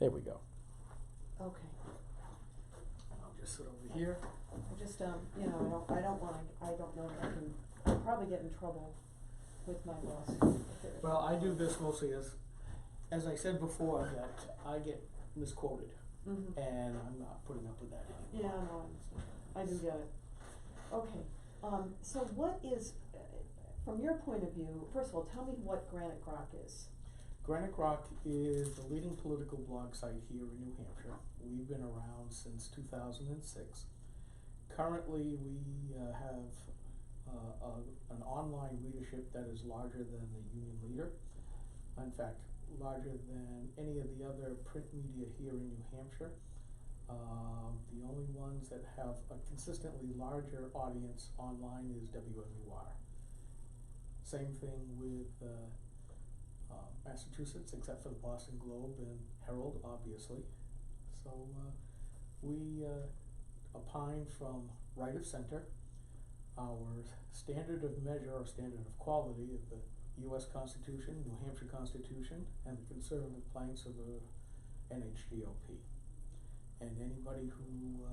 There we go. Okay. And I'll just sit over here. I just, you know, I don't know that I'll probably get in trouble with my boss. Well, I do this mostly as I said before, that I get misquoted, Mm-hmm. and I'm not putting up with that anymore. Yeah, no, I understand. I do get it. Okay, so what is, from your point of view, first of all, tell me what Granite Grok is. Granite Grok is the leading political blog site here in New Hampshire. We've been around since 2006. Currently, we have an online readership that is larger than the Union Leader. In fact, larger than any of the other print media here in New Hampshire. The only ones that have a consistently larger audience online is WMUR. Same thing with Massachusetts, except for the Boston Globe and Herald, obviously. So we opine from right of center. Our standard of measure, or standard of quality, of the U.S. Constitution, New Hampshire Constitution, and the conservative planks of the NHGOP. And anybody who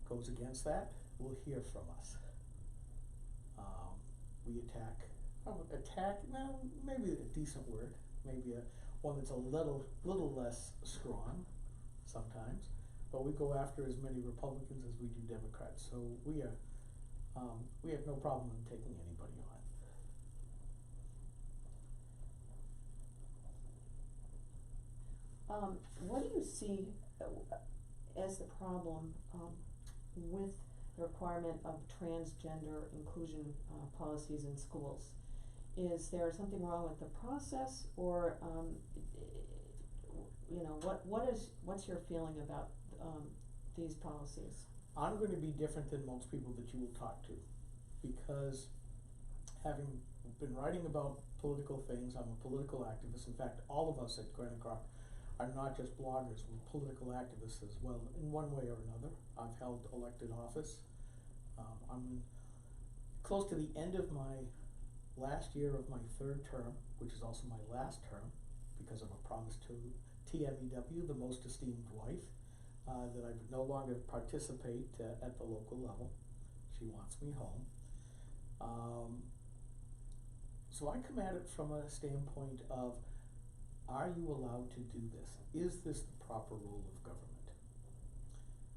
goes against that will hear from us. We attack, no, maybe a decent word, maybe one that's a little less strong sometimes, but we go after as many Republicans as we do Democrats, so we have no problem in taking anybody on. What do you see as the problem with the requirement of transgender inclusion policies in schools? Is there something wrong with the process, or you know, what's your feeling about these policies? I'm going to be different than most people that you will talk to, because having been writing about political things, I'm a political activist. In fact, all of us at Granite Grok are not just bloggers, we're political activists as well, in one way or another. I've held elected office. I'm close to the end of my last year of my third term, which is also my last term, because of a promise to TMEW, the most esteemed wife, that I would no longer participate at the local level. She wants me home. So I come at it from a standpoint of, are you allowed to do this? Is this the proper role of government?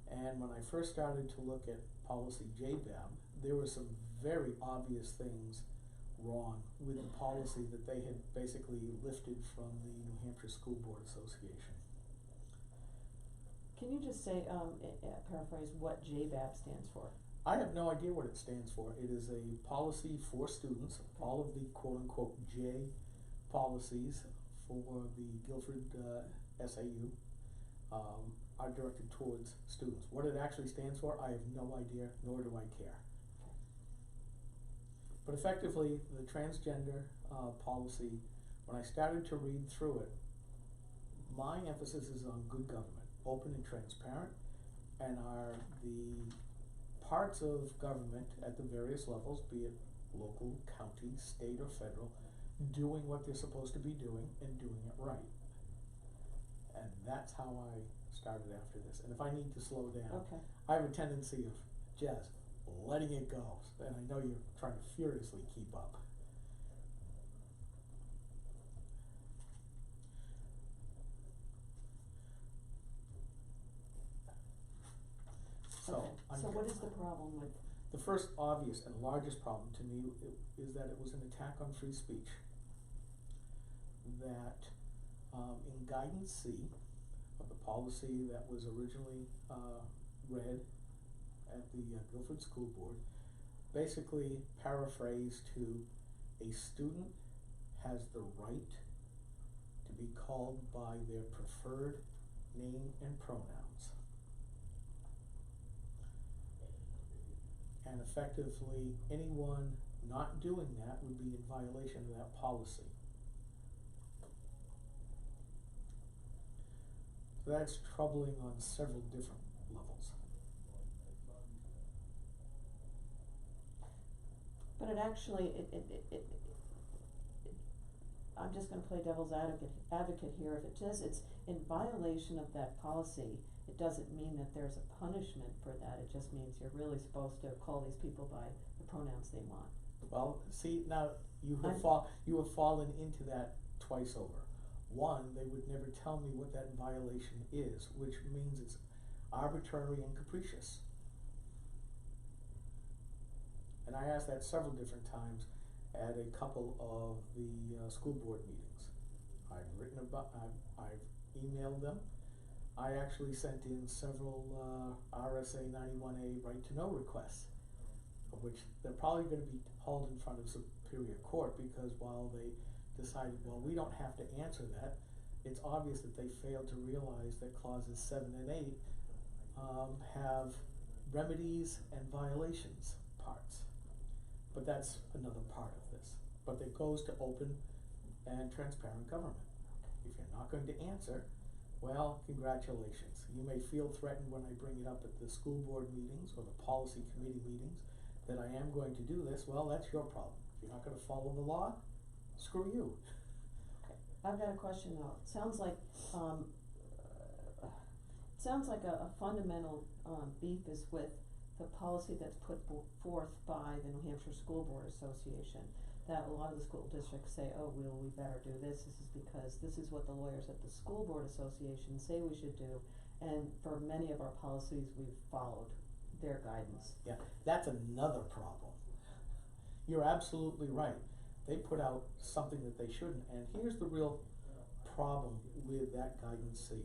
And when I first started to look at policy JBAB, there were some very obvious things wrong with the policy that they had basically lifted from the New Hampshire School Board Association. Can you just say, paraphrase what JBAB stands for? I have no idea what it stands for. It is a policy for students. All of the quote-unquote J policies for the Guilford SAU are directed towards students. What it actually stands for, I have no idea, nor do I care. But effectively, the transgender policy, when I started to read through it, my emphasis is on good government, open and transparent, and are the parts of government at the various levels, be it local, county, state, or federal, doing what they're supposed to be doing and doing it right. And that's how I started after this. And if I need to slow down, Okay. I have a tendency of just letting it go. And I know you're trying to furiously keep up. Okay. So what is the problem with? The first obvious and largest problem to me is that it was an attack on free speech. That in Guidance C of the policy that was originally read at the Guilford School Board, basically paraphrased to, a student has the right to be called by their preferred name and pronouns. And effectively, anyone not doing that would be in violation of that policy. So that's troubling on several different levels. actually, I'm just gonna play devil's advocate here. If it says it's in violation of that policy, it doesn't mean that there's a punishment for that. It just means you're really supposed to call these people by the pronouns they want. Well, see, now, you have fallen into that twice over. One, they would never tell me what that violation is, which means it's arbitrary and capricious. And I asked that several different times at a couple of the school board meetings. I've emailed them. I actually sent in several RSA 91A right to know requests, of which they're probably going to be hauled in front of Superior Court, because while they decided, well, we don't have to answer that, it's obvious that they failed to realize that clauses 7 and 8 have remedies and violations parts. But that's another part of this. But it goes to open and transparent government. If you're not going to answer, well, congratulations. You may feel threatened when I bring it up at the school board meetings or the policy committee meetings that I am going to do this. Well, that's your problem. If you're not going to follow the law, screw you. Okay. I've got a question though. It sounds like a fundamental beef is with the policy that's put forth by the New Hampshire School Board Association, that a lot of the school districts say, oh, we better do this. This is because this is what the lawyers at the School Board Association say we should do, and for many of our policies, we've followed their guidance. Yeah, that's another problem. You're absolutely right. They put out something that they shouldn't, and here's the real problem with that guidance C.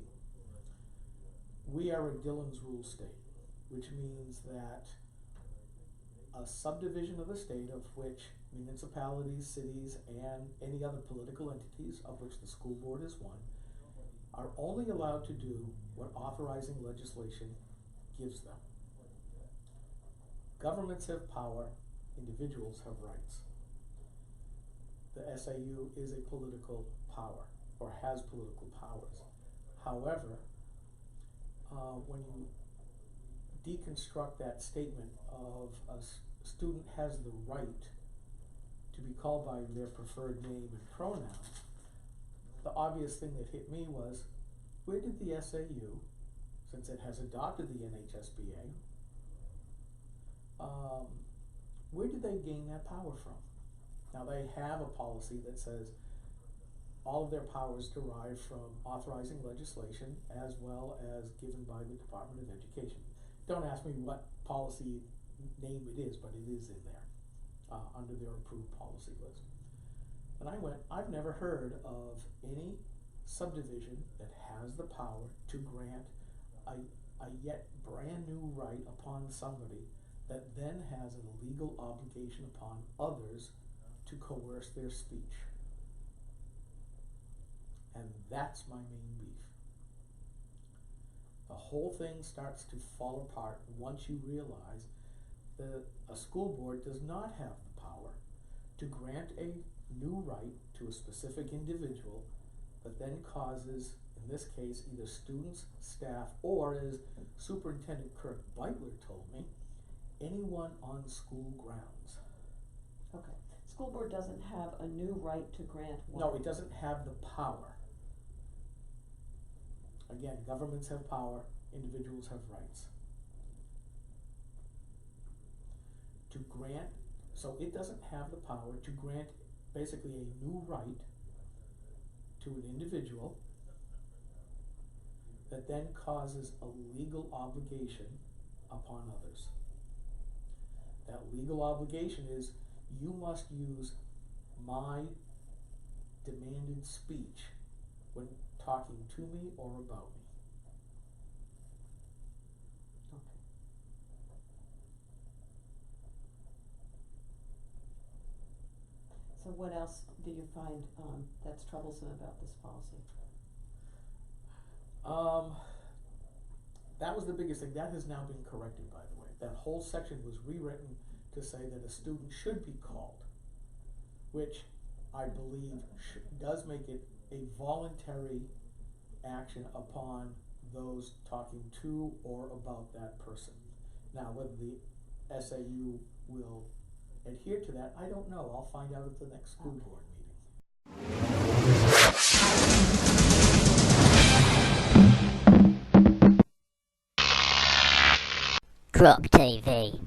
We are a Dillon's Rule state, which means that a subdivision of the state, of which municipalities, cities, and any other political entities, of which the school board is one, are only allowed to do what authorizing legislation gives them. Governments have power, individuals have rights. The SAU is a political power, or has political powers. However, when you deconstruct that statement of a student has the right to be called by their preferred name and pronoun, the obvious thing that hit me was, where did the SAU, since it has adopted the NHSBA, where did they gain that power from? Now, they have a policy that says all of their powers derive from authorizing legislation as well as given by the Department of Education. Don't ask me what policy name it is, but it is in there under their approved policy list. And I went, I've never heard of any subdivision that has the power to grant a yet brand new right upon somebody that then has a legal obligation upon others to coerce their speech. And that's my main beef. The whole thing starts to fall apart once you realize that a school board does not have the power to grant a new right to a specific individual that then causes, in this case, either students, staff, or, as Superintendent Kirk Beitler told me, anyone on school grounds. Okay. School board doesn't have a new right to grant one. No, it doesn't have the power. Again, governments have power, individuals have rights. To grant, so it doesn't have the power to grant basically a new right to an individual that then causes a legal obligation upon others. That legal obligation is, you must use my demanded speech when talking to me or about me. Okay. So what else do you find that's troublesome about this policy? That was the biggest thing. That has now been corrected, by the way. That whole section was rewritten to say that a student should be called, which I believe does make it a voluntary action upon those talking to or about that person. Now, whether the SAU will adhere to that, I don't know. I'll find out at the next school board meeting. Crop TV.